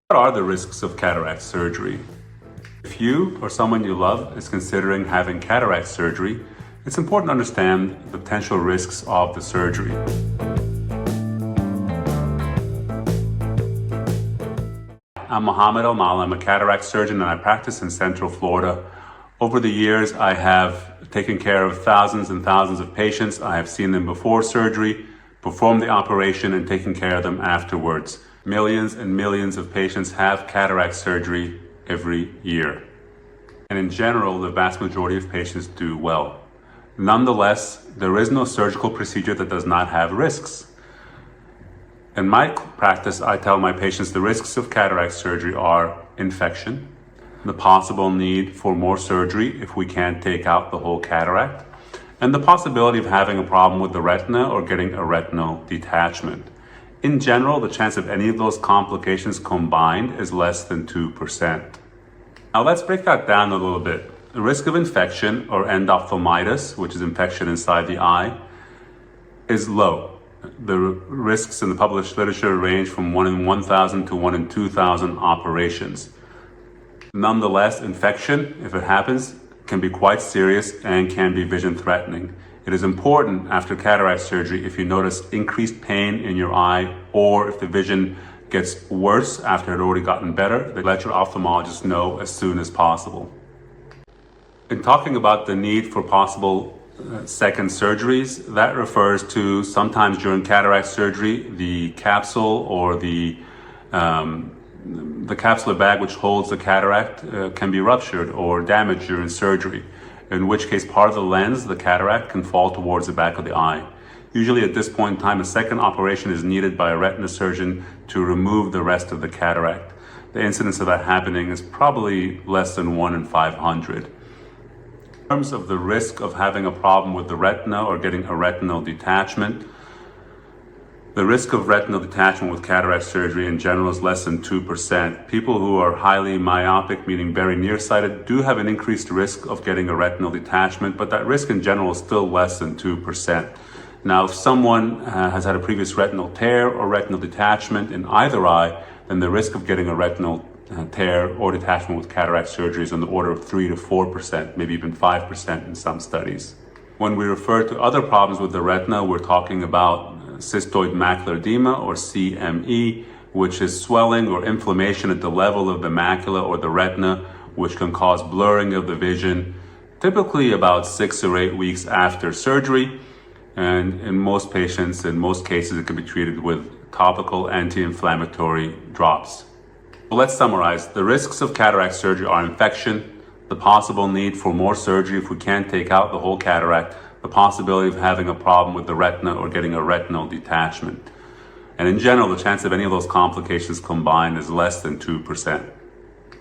What are the risks of cataract surgery? If you or someone you love is considering having cataract surgery, it's important to understand the potential risks of the surgery. I'm Mohammed Al-Mal. I'm a cataract surgeon and I practice in Central Florida. Over the years, I have taken care of thousands and thousands of patients. I have seen them before surgery, performed the operation, and taken care of them afterwards. Millions and millions of patients have cataract surgery every year. And in general, the vast majority of patients do well. Nonetheless, there is no surgical procedure that does not have risks. In my practice, I tell my patients the risks of cataract surgery are infection, the possible need for more surgery if we can't take out the whole cataract, and the possibility of having a problem with the retina or getting a retinal detachment. In general, the chance of any of those complications combined is less than 2%. Now let's break that down a little bit. The risk of infection or endophthalmitis, which is infection inside the eye, is low. The risks in the published literature range from 1 in 1,000 to 1 in 2,000 operations. Nonetheless, infection, if it happens, can be quite serious and can be vision threatening. It is important after cataract surgery, if you notice increased pain in your eye or if the vision gets worse after it had already gotten better, that let your ophthalmologist know as soon as possible. In talking about the need for possible second surgeries, that refers to sometimes during cataract surgery, the capsule or the capsular bag which holds the cataract can be ruptured or damaged during surgery, in which case part of the lens, the cataract, can fall towards the back of the eye. Usually at this point in time, a second operation is needed by a retina surgeon to remove the rest of the cataract. The incidence of that happening is probably less than 1 in 500. In terms of the risk of having a problem with the retina or getting a retinal detachment, the risk of retinal detachment with cataract surgery in general is less than 2%. People who are highly myopic, meaning very nearsighted, do have an increased risk of getting a retinal detachment, but that risk in general is still less than 2%. Now, if someone has had a previous retinal tear or retinal detachment in either eye, then the risk of getting a retinal tear or detachment with cataract surgery is on the order of 3 to 4%, maybe even 5% in some studies. When we refer to other problems with the retina, we're talking about cystoid macular edema or CME, which is swelling or inflammation at the level of the macula or the retina, which can cause blurring of the vision, typically about 6 or 8 weeks after surgery. And in most patients, in most cases, it can be treated with topical anti-inflammatory drops. Well, let's summarize. The risks of cataract surgery are infection, the possible need for more surgery if we can't take out the whole cataract, the possibility of having a problem with the retina or getting a retinal detachment. And in general, the chance of any of those complications combined is less than 2%.